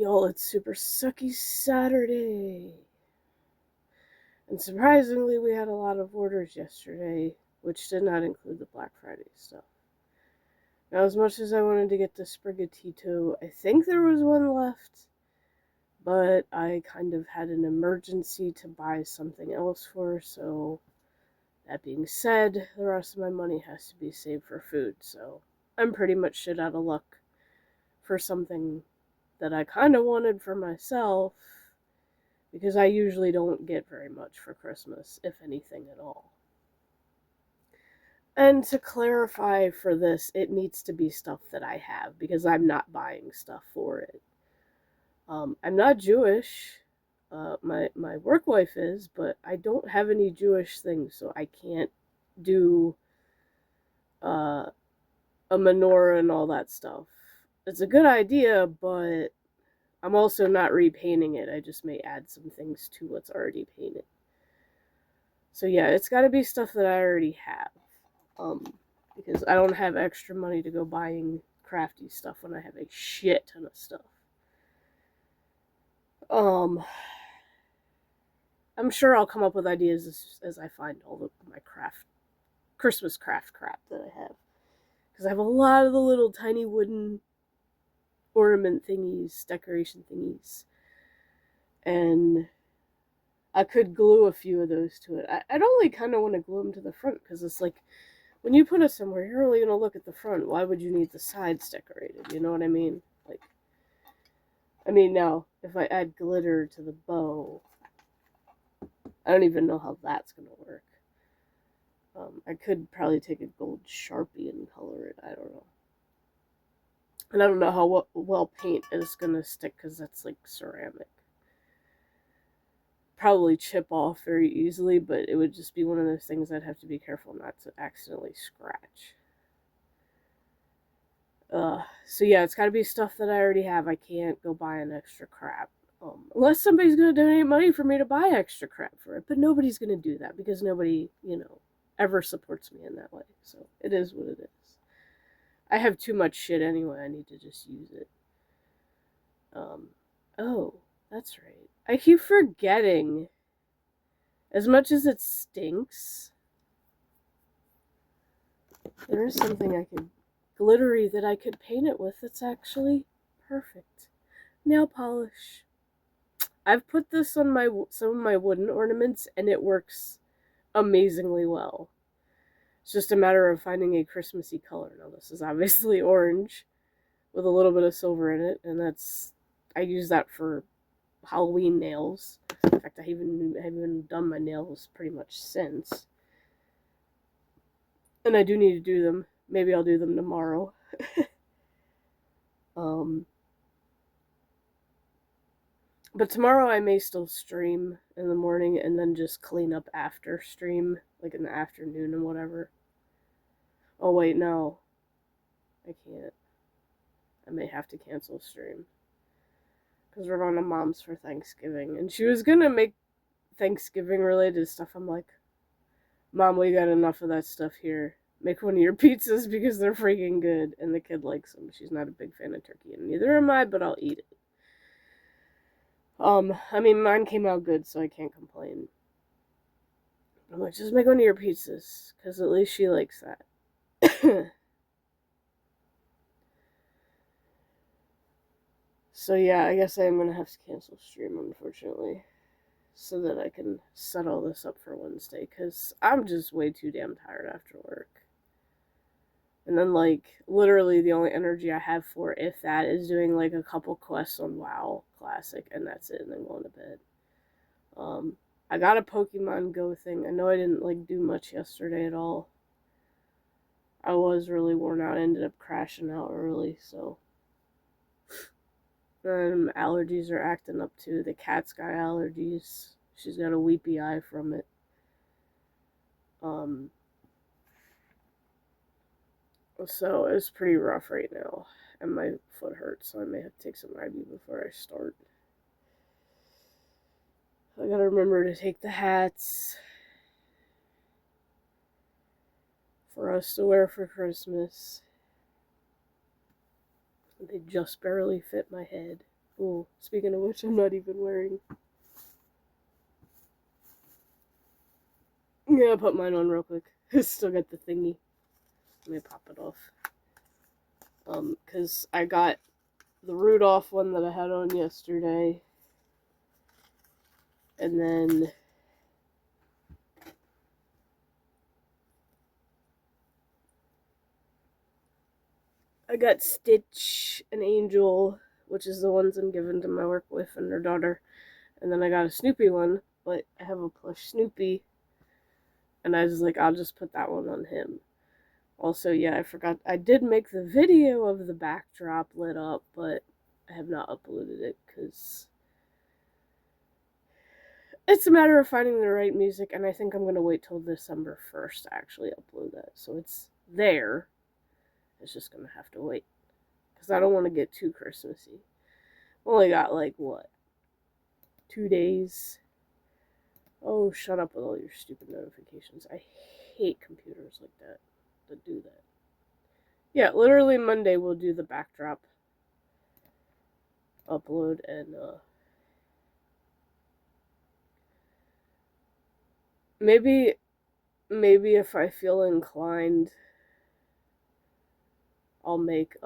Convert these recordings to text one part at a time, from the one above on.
Y'all, it's Super Sucky Saturday. And surprisingly, we had a lot of orders yesterday, which did not include the Black Friday stuff. Now, as much as I wanted to get the Sprigatito, I think there was one left, but I kind of had an emergency to buy something else for, so that being said, the rest of my money has to be saved for food, so I'm pretty much shit out of luck for something that I kind of wanted for myself, because I usually don't get very much for Christmas, if anything at all. And to clarify for this, it needs to be stuff that I have, because I'm not buying stuff for it. I'm not Jewish. My work wife is, but I don't have any Jewish things, so I can't do a menorah and all that stuff. It's a good idea, but I'm also not repainting it. I just may add some things to what's already painted. So yeah, it's got to be stuff that I already have. Because I don't have extra money to go buying crafty stuff when I have a shit ton of stuff. I'm sure I'll come up with ideas as I find all of my Christmas craft crap that I have. Because I have a lot of the little tiny wooden ornament thingies, decoration thingies. And I could glue a few of those to it. I'd only kind of want to glue them to the front, because it's like, when you put it somewhere, you're only going to look at the front. Why would you need the sides decorated? You know what I mean? Now, if I add glitter to the bow, I don't even know how that's going to work. I could probably take a gold Sharpie and color it. I don't know. And I don't know how well paint is going to stick, because that's like ceramic. Probably chip off very easily, but it would just be one of those things I'd have to be careful not to accidentally scratch. So yeah, it's got to be stuff that I already have. I can't go buy an extra crap. Unless somebody's going to donate money for me to buy extra crap for it. But nobody's going to do that, because nobody, ever supports me in that way. So it is what it is. I have too much shit anyway. I need to just use it. Oh, that's right. I keep forgetting. As much as it stinks, there is something glittery that I could paint it with that's actually perfect. Nail polish. I've put this on some of my wooden ornaments, and it works amazingly well. It's just a matter of finding a Christmassy color. Now, this is obviously orange with a little bit of silver in it, and I use that for Halloween nails. In fact, I haven't done my nails pretty much since. And I do need to do them. Maybe I'll do them tomorrow. But tomorrow I may still stream in the morning and then just clean up after stream, like in the afternoon and whatever. Oh wait, no. I can't. I may have to cancel stream. Because we're going to Mom's for Thanksgiving. And she was going to make Thanksgiving related stuff. I'm like, Mom, we got enough of that stuff here. Make one of your pizzas, because they're freaking good. And the kid likes them. She's not a big fan of turkey, and neither am I, but I'll eat it. Mine came out good, so I can't complain. I'm like, just make one of your pizzas, because at least she likes that. So yeah, I guess I am going to have to cancel stream, unfortunately, so that I can set all this up for Wednesday, because I'm just way too damn tired after work. And then, literally the only energy I have for, if that, is doing, a couple quests on WoW Classic, and that's it, and then going to bed. I got a Pokemon Go thing. I know I didn't, do much yesterday at all. I was really worn out. I ended up crashing out early, so. Allergies are acting up, too. The cat's got allergies. She's got a weepy eye from it. So it's pretty rough right now, and my foot hurts, so I may have to take some Ibu before I start. I gotta remember to take the hats for us to wear for Christmas. They just barely fit my head. cool. Speaking of which, I'm not even wearing. Yeah, I'll put mine on real quick. Still got the thingy. Let me pop it off. Because I got the Rudolph one that I had on yesterday. And then I got Stitch and Angel, which is the ones I'm giving to my work wife and her daughter. And then I got a Snoopy one, but I have a plush Snoopy. And I was like, I'll just put that one on him. Also, yeah, I forgot. I did make the video of the backdrop lit up, but I have not uploaded it because it's a matter of finding the right music, and I think I'm going to wait till December 1st to actually upload that. So it's there. It's just going to have to wait because I don't want to get too Christmassy. Only got, like, what? 2 days? Oh, shut up with all your stupid notifications. I hate computers like that do that. Yeah, literally Monday we'll do the backdrop upload, and maybe if I feel inclined, I'll make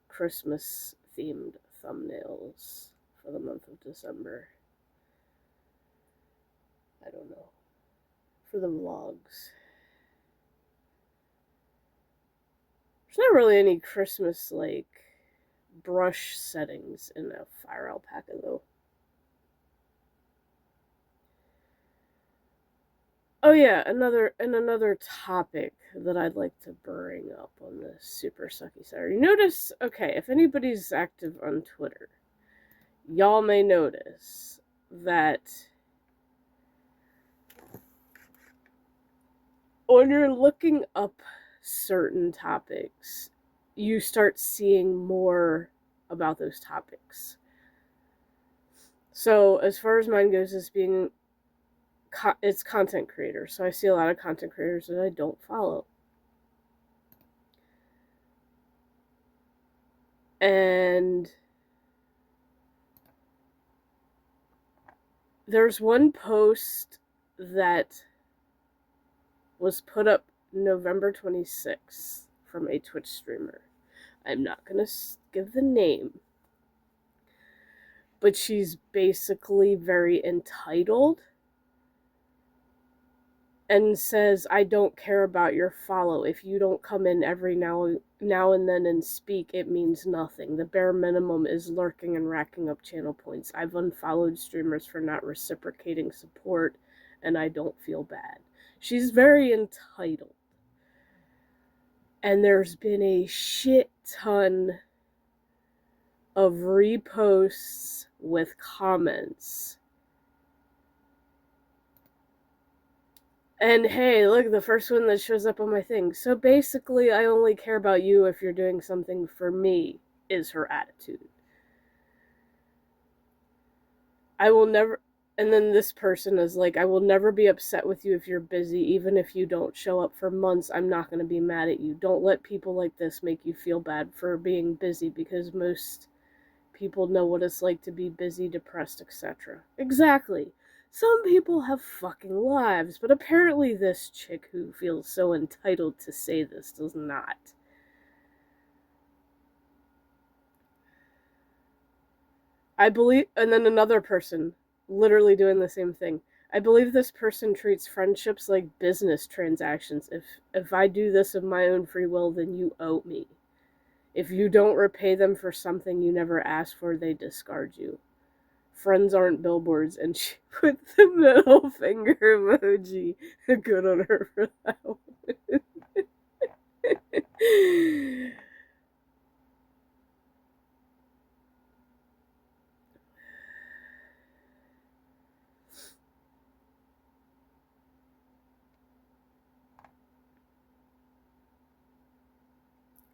Christmas themed thumbnails for the month of December. I don't know. For the vlogs. There's not really any Christmas, like, brush settings in a fire alpaca, though. Oh yeah, another topic that I'd like to bring up on this Super Sucky Saturday. Notice, okay, if anybody's active on Twitter, y'all may notice that when you're looking up certain topics, you start seeing more about those topics. So as far as mine goes, it's content creators. So I see a lot of content creators that I don't follow. And there's one post that was put up November 26th from a Twitch streamer. I'm not going to give the name, but she's basically very entitled and says, I don't care about your follow. If you don't come in every now and then and speak, it means nothing. The bare minimum is lurking and racking up channel points. I've unfollowed streamers for not reciprocating support, and I don't feel bad. She's very entitled. And there's been a shit ton of reposts with comments. And hey, look, the first one that shows up on my thing. So basically, I only care about you if you're doing something for me, is her attitude. I will never... And then this person is like, I will never be upset with you if you're busy, even if you don't show up for months. I'm not going to be mad at you. Don't let people like this make you feel bad for being busy, because most people know what it's like to be busy, depressed, etc. Exactly. Some people have fucking lives, but apparently this chick who feels so entitled to say this does not. I believe... And then another person literally doing the same thing. I believe this person treats friendships like business transactions. If I do this of my own free will, then you owe me. If you don't repay them for something you never asked for, they discard you. Friends aren't billboards, and she put the middle finger emoji. Good on her for that one.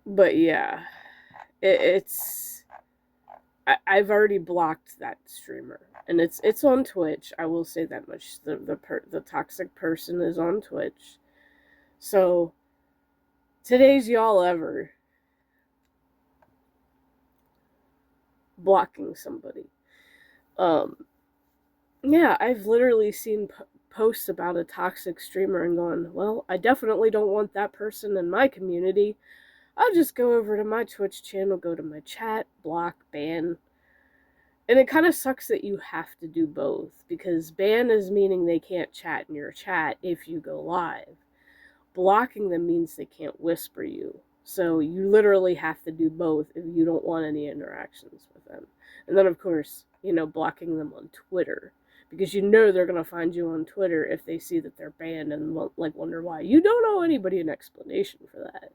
But yeah, I've already blocked that streamer, and it's on Twitch. I will say that much. The toxic person is on Twitch. So today's y'all ever. blocking somebody. Yeah, I've literally seen posts about a toxic streamer and gone, well, I definitely don't want that person in my community. I'll just go over to my Twitch channel, go to my chat, block, ban. And it kind of sucks that you have to do both, because ban is meaning they can't chat in your chat if you go live. Blocking them means they can't whisper you. So you literally have to do both if you don't want any interactions with them. And then, of course, blocking them on Twitter, because they're going to find you on Twitter if they see that they're banned and wonder why. You don't owe anybody an explanation for that.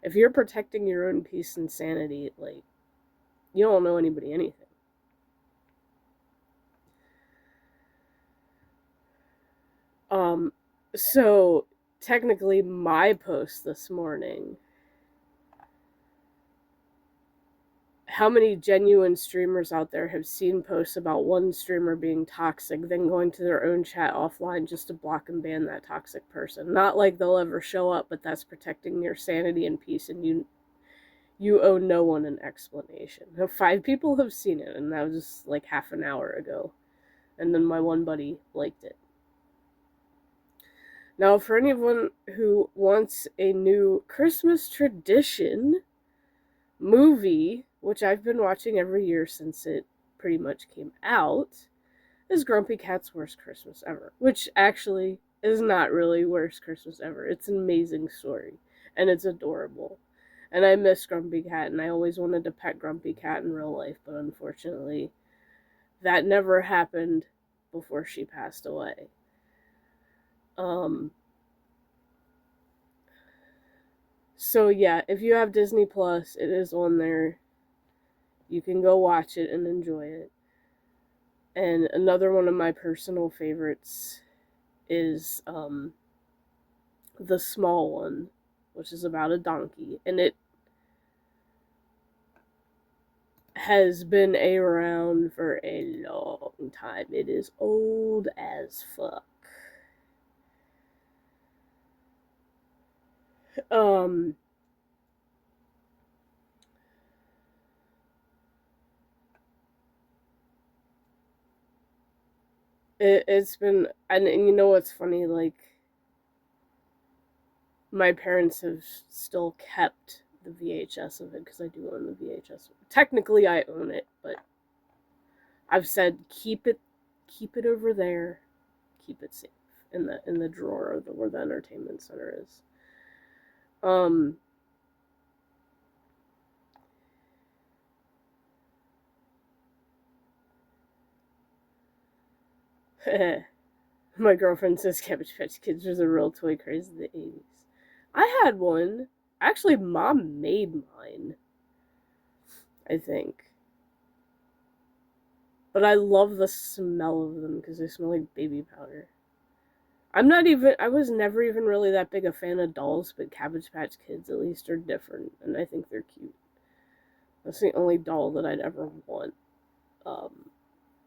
If you're protecting your own peace and sanity, you don't owe anybody anything. So technically my post this morning, how many genuine streamers out there have seen posts about one streamer being toxic, then going to their own chat offline just to block and ban that toxic person? Not like they'll ever show up, but that's protecting your sanity and peace, and you owe no one an explanation. 5 people have seen it, and that was just like half an hour ago. And then my one buddy liked it. Now, for anyone who wants a new Christmas tradition movie, which I've been watching every year since it pretty much came out, is Grumpy Cat's Worst Christmas Ever, which actually is not really Worst Christmas Ever. It's an amazing story, and it's adorable. And I miss Grumpy Cat, and I always wanted to pet Grumpy Cat in real life, but unfortunately, that never happened before she passed away. So yeah, if you have Disney Plus, it is on there. You can go watch it and enjoy it. And another one of my personal favorites is The Small One, which is about a donkey, and it has been around for a long time. It is old as fuck. It's been, and you know what's funny, my parents have still kept the VHS of it, because I do own the VHS. Technically I own it, but I've said keep it over there, keep it safe in the drawer where the entertainment center is. My girlfriend says Cabbage Patch Kids was a real toy craze in the 80s. I had one. Actually, Mom made mine, I think. But I love the smell of them because they smell like baby powder. I was never even really that big a fan of dolls, but Cabbage Patch Kids at least are different, and I think they're cute. That's the only doll that I'd ever want.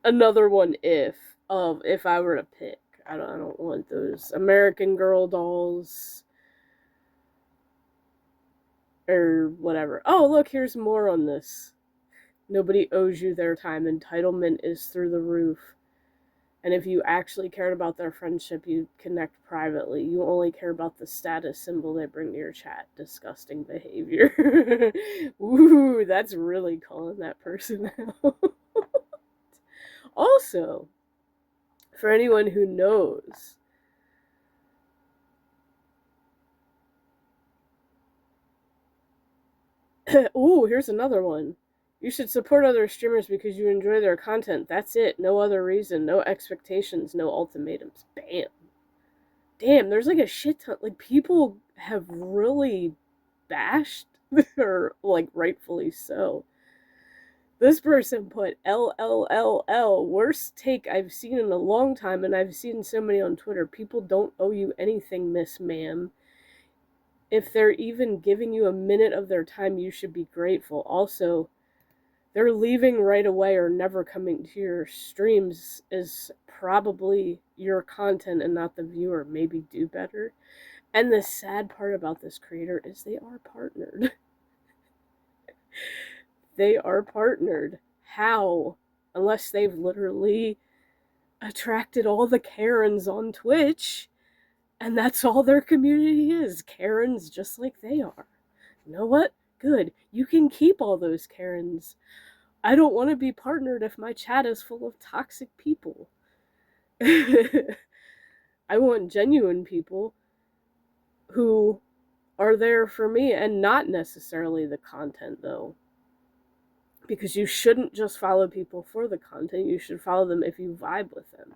Another one if I were to pick. I don't want those American Girl dolls or whatever. Oh, look, here's more on this. Nobody owes you their time. Entitlement is through the roof. And if you actually cared about their friendship, you'd connect privately. You only care about the status symbol they bring to your chat. Disgusting behavior. Ooh, that's really calling that person out. Also, for anyone who knows, ooh, here's another one. You should support other streamers because you enjoy their content. That's it. No other reason. No expectations. No ultimatums. Bam. Damn, there's a shit ton. People have really bashed, or rightfully so. This person put LLLL, worst take I've seen in a long time, and I've seen so many on Twitter. People don't owe you anything, Miss Ma'am. If they're even giving you a minute of their time, you should be grateful. Also, they're leaving right away or never coming to your streams is probably your content and not the viewer. Maybe do better. And the sad part about this creator is they are partnered. they are partnered. How? Unless they've literally attracted all the Karens on Twitch, and that's all their community is. Karens just like they are. You know what? Good. You can keep all those Karens. I don't want to be partnered if my chat is full of toxic people. I want genuine people who are there for me, and not necessarily the content, though. Because you shouldn't just follow people for the content. You should follow them if you vibe with them.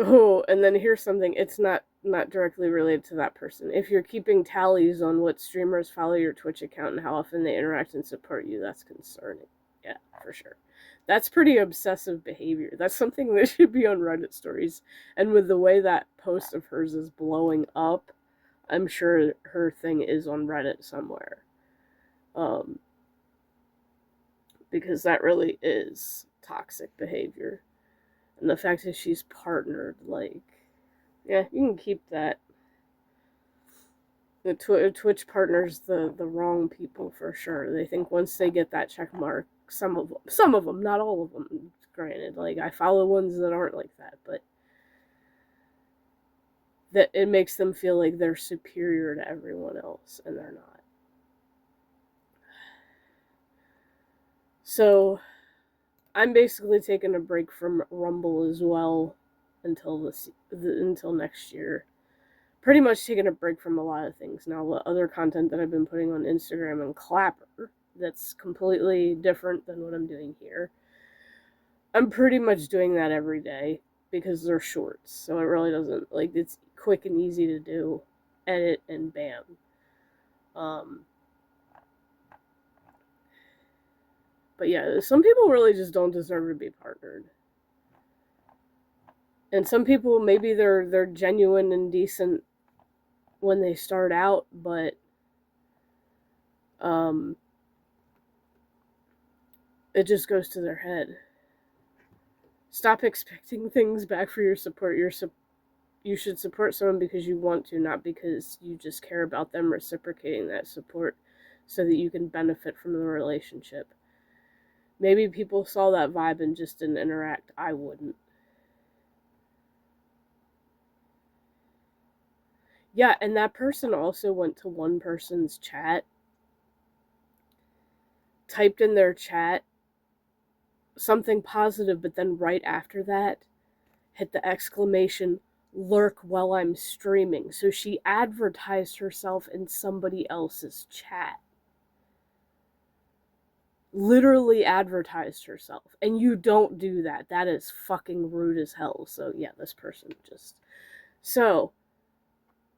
Oh, and then here's something. It's not directly related to that person. If you're keeping tallies on what streamers follow your Twitch account and how often they interact and support you, that's concerning. Yeah, for sure. That's pretty obsessive behavior. That's something that should be on Reddit stories. And with the way that post of hers is blowing up, I'm sure her thing is on Reddit somewhere. Because that really is toxic behavior. And the fact that she's partnered, like, yeah, you can keep that. The Twitch partners the wrong people for sure. They think once they get that check mark, some of them, not all of them, granted. Like, I follow ones that aren't like that, but that it makes them feel like they're superior to everyone else, and they're not. So, I'm basically taking a break from Rumble as well until until next year. Pretty much taking a break from a lot of things now. The other content that I've been putting on Instagram and Clapper, that's completely different than what I'm doing here. I'm pretty much doing that every day because they're shorts, so it really doesn't, like, it's quick and easy to do, edit, and bam. But yeah, some people really just don't deserve to be partnered. And some people, maybe they're genuine and decent when they start out, but it just goes to their head. Stop expecting things back for your support. You should support someone because you want to, not because you just care about them reciprocating that support so that you can benefit from the relationship. Maybe people saw that vibe and just didn't interact. I wouldn't. Yeah, and that person also went to one person's chat, typed in their chat something positive, but then right after that, hit the exclamation, lurk while I'm streaming. So she advertised herself in somebody else's chat. Literally advertised herself. And you don't do that. That is fucking rude as hell. So yeah, this person just... So,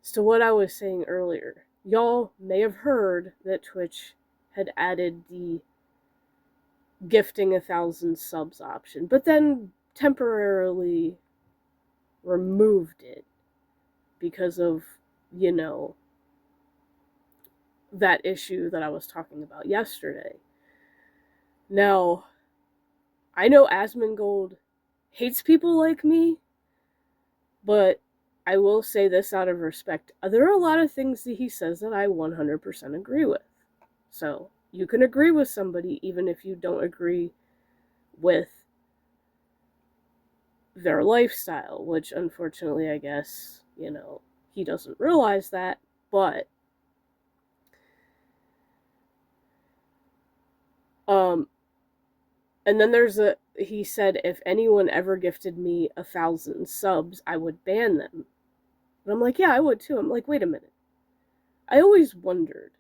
as to what I was saying earlier, y'all may have heard that Twitch had added the gifting 1,000 subs option, but then temporarily removed it because of, you know, that issue that I was talking about yesterday. Now, I know Asmongold hates people like me, but I will say this out of respect. There are a lot of things that he says that I 100% agree with. So, you can agree with somebody even if you don't agree with their lifestyle, which unfortunately, I guess, you know, he doesn't realize that, but and then he said, if anyone ever gifted me 1,000 subs, I would ban them. And I'm like, yeah, I would too. I'm like, wait a minute. I always wondered,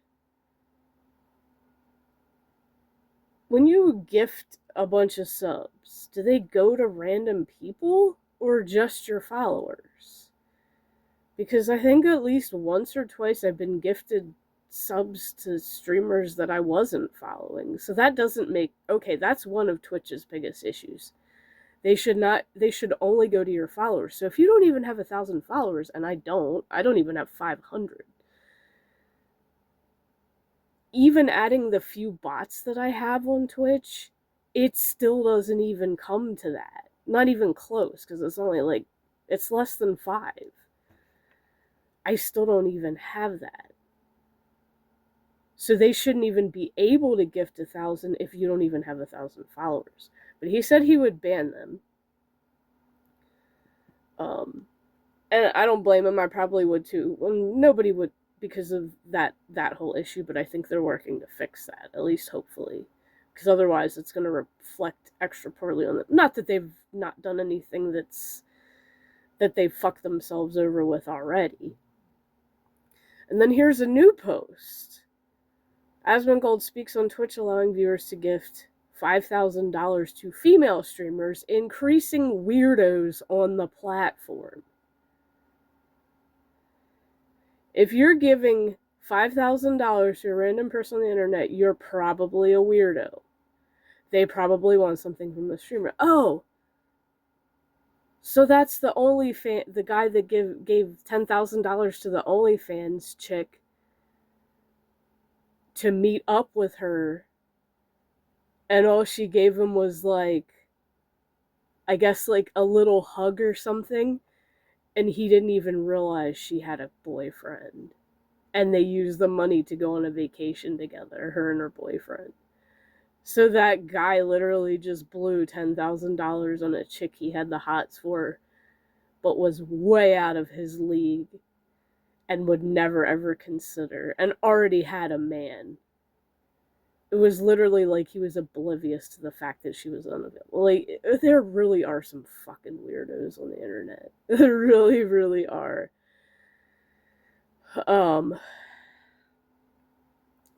when you gift a bunch of subs, do they go to random people or just your followers? Because I think at least once or twice I've been gifted subs to streamers that I wasn't following. So that doesn't make... Okay, that's one of Twitch's biggest issues. They should only go to your followers. So if you don't even have 1,000 followers, and I don't even have 500. even adding the few bots that I have on Twitch, it still doesn't even come to that. Not even close, because it's only like, it's less than 5. I still don't even have that. So they shouldn't even be able to gift 1,000 if you don't even have 1,000 followers. But he said he would ban them. And I don't blame him. I probably would too. Well, nobody would because of that whole issue, but I think they're working to fix that, at least hopefully. Because otherwise it's going to reflect extra poorly on them. Not that they've not done anything that they've fucked themselves over with already. And then here's a new post. Asmongold speaks on Twitch allowing viewers to gift $5,000 to female streamers, increasing weirdos on the platform. If you're giving $5,000 to a random person on the internet, you're probably a weirdo. They probably want something from the streamer. Oh, so that's the guy that gave $10,000 to the OnlyFans chick to meet up with her, and all she gave him was like, I guess like a little hug or something, and he didn't even realize she had a boyfriend. And they used the money to go on a vacation together, her and her boyfriend. So that guy literally just blew $10,000 on a chick he had the hots for, but was way out of his league and would never ever consider, and already had a man. It was literally like he was oblivious to the fact that she was unavailable. Like, there really are some fucking weirdos on the internet. There really, really are.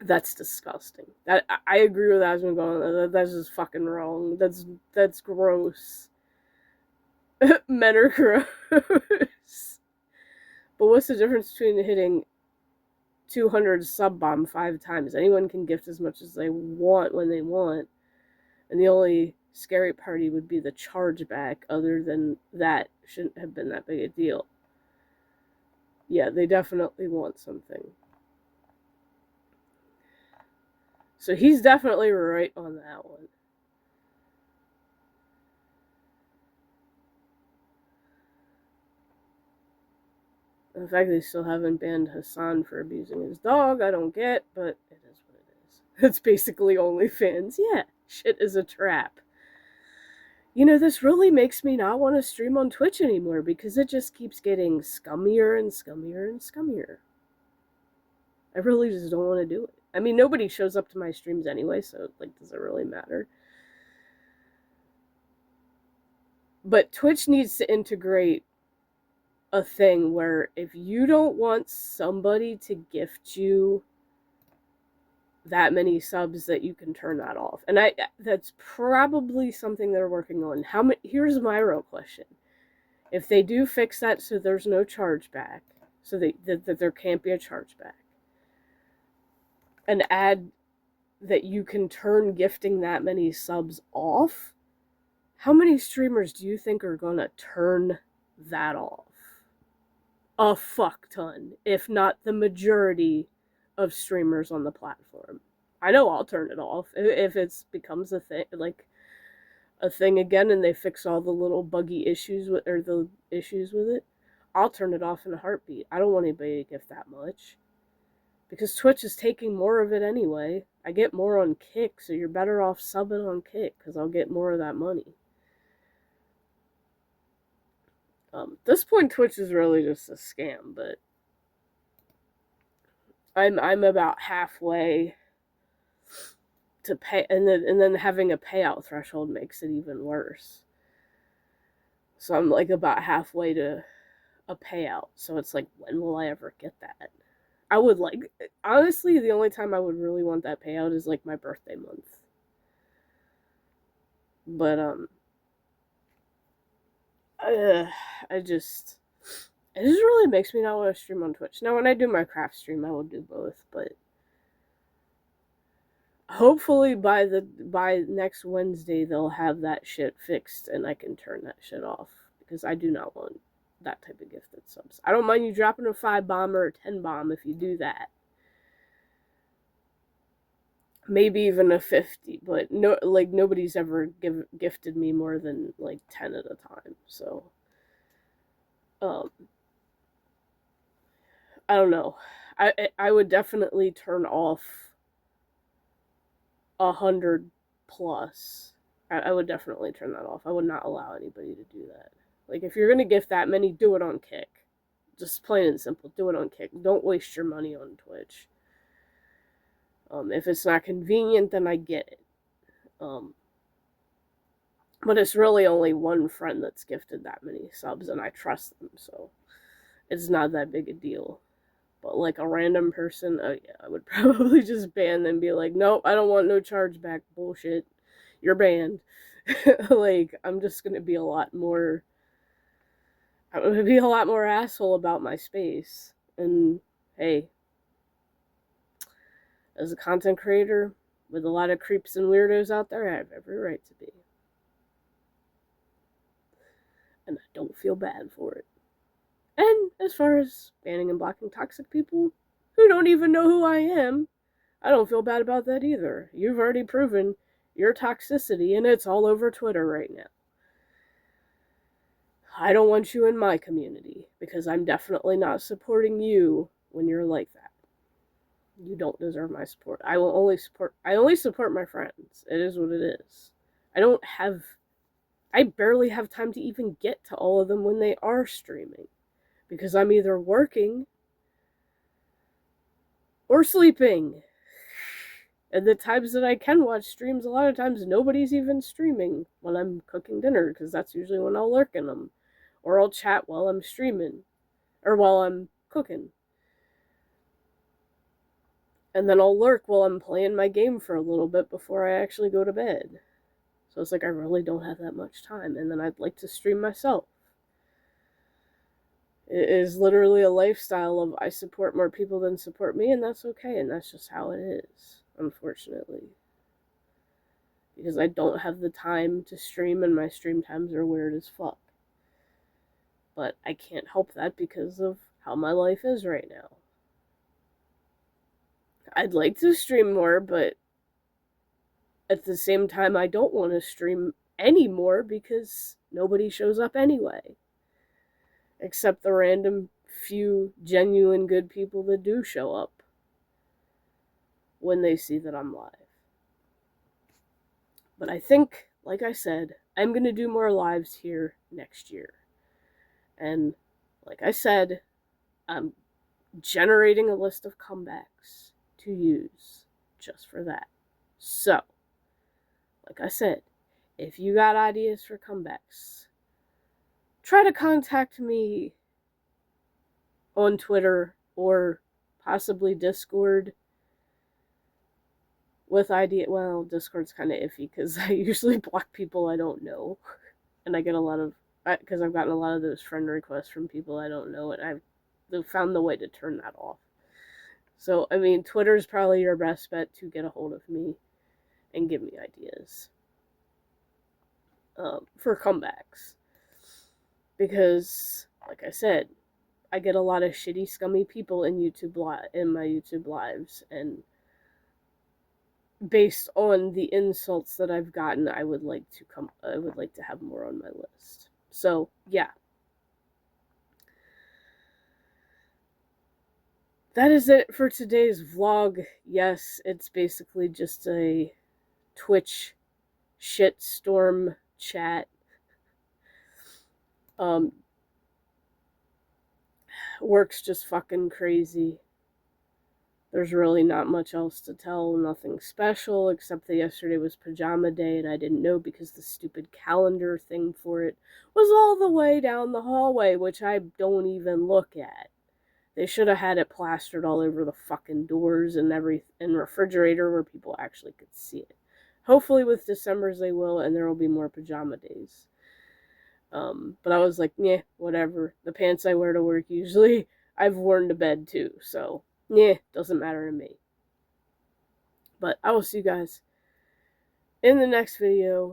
That's disgusting. That I agree with Asmongold. That's just fucking wrong. That's gross. Men are gross. But what's the difference between hitting 200 sub bomb 5 times? Anyone can gift as much as they want when they want, and the only scary party would be the chargeback. Other than that, shouldn't have been that big a deal. Yeah, they definitely want something. So he's definitely right on that one. The fact they still haven't banned Hassan for abusing his dog, I don't get, but it is what it is. It's basically OnlyFans. Yeah, shit is a trap. You know, this really makes me not want to stream on Twitch anymore because it just keeps getting scummier and scummier and scummier. I really just don't want to do it. I mean, nobody shows up to my streams anyway, so, like, does it really matter? But Twitch needs to integrate a thing where if you don't want somebody to gift you that many subs, that you can turn that off. And that's probably something they're working on. Here's my real question. If they do fix that so there's no chargeback, so that there can't be a chargeback, and add that you can turn gifting that many subs off, how many streamers do you think are gonna turn that off? A fuck ton, if not the majority of streamers on the platform. I know I'll turn it off if it becomes a thing, like a thing again, and they fix all the little buggy issues with it. I'll turn it off in a heartbeat. I don't want anybody to gift that much because Twitch is taking more of it anyway. I get more on Kick, so you're better off subbing on Kick because I'll get more of that money. This point, Twitch is really just a scam, but I'm about halfway to pay, and then having a payout threshold makes it even worse. So I'm like about halfway to a payout. So it's like, when will I ever get that? I would like, honestly, the only time I would really want that payout is like my birthday month. But it just really makes me not want to stream on Twitch. Now, when I do my craft stream, I will do both, but hopefully by next Wednesday they'll have that shit fixed and I can turn that shit off, because I do not want that type of gifted subs. I don't mind you dropping a 5 bomb or a 10 bomb if you do that. maybe even a 50, but no, like, nobody's ever gifted me more than like 10 at a time. So um I don't know. I would definitely turn off 100 plus. I would definitely turn that off. I would not allow anybody to do that. Like, if you're gonna gift that many, do it on Kick. Just plain and simple, do it on Kick. Don't waste your money on Twitch. If it's not convenient, then I get it. But it's really only one friend that's gifted that many subs, and I trust them, so it's not that big a deal. But like a random person, oh yeah, I would probably just ban them and be like, nope, I don't want no chargeback bullshit. You're banned. Like, I'm just gonna be a lot more. I'm gonna be a lot more asshole about my space. And hey, as a content creator with a lot of creeps and weirdos out there, I have every right to be. And I don't feel bad for it. And as far as banning and blocking toxic people who don't even know who I am, I don't feel bad about that either. You've already proven your toxicity, and it's all over Twitter right now. I don't want you in my community, because I'm definitely not supporting you when you're like that. You don't deserve my support. I only support my friends. It is what it is. I barely have time to even get to all of them when they are streaming, because I'm either working or sleeping. And the times that I can watch streams, a lot of times nobody's even streaming when I'm cooking dinner, because that's usually when I'll lurk in them. Or I'll chat while I'm streaming, or while I'm cooking. And then I'll lurk while I'm playing my game for a little bit before I actually go to bed. So it's like I really don't have that much time, and then I'd like to stream myself. It is literally a lifestyle of I support more people than support me, and that's okay, and that's just how it is, unfortunately. Because I don't have the time to stream, and my stream times are weird as fuck. But I can't help that because of how my life is right now. I'd like to stream more, but at the same time, I don't want to stream anymore because nobody shows up anyway. Except the random few genuine good people that do show up when they see that I'm live. But I think, like I said, I'm going to do more lives here next year. And like I said, I'm generating a list of comebacks to use just for that. So, like I said, if you got ideas for comebacks, try to contact me on Twitter or possibly Discord with idea. Well, Discord's kind of iffy because I usually block people I don't know, and I get a lot of, because I've gotten a lot of those friend requests from people I don't know, and I've found the way to turn that off. So, I mean, Twitter's probably your best bet to get a hold of me and give me ideas for comebacks. Because, like I said, I get a lot of shitty, scummy people in my YouTube lives, and based on the insults that I've gotten, I would like to have more on my list. So, yeah. That is it for today's vlog. Yes, it's basically just a Twitch shitstorm chat. Work's just fucking crazy. There's really not much else to tell, nothing special, except that yesterday was pajama day and I didn't know because the stupid calendar thing for it was all the way down the hallway, which I don't even look at. They should have had it plastered all over the fucking doors and refrigerator where people actually could see it. Hopefully with December's they will, and there will be more pajama days. But I was like, yeah, whatever. The pants I wear to work usually, I've worn to bed too, so, yeah, doesn't matter to me. But I will see you guys in the next video.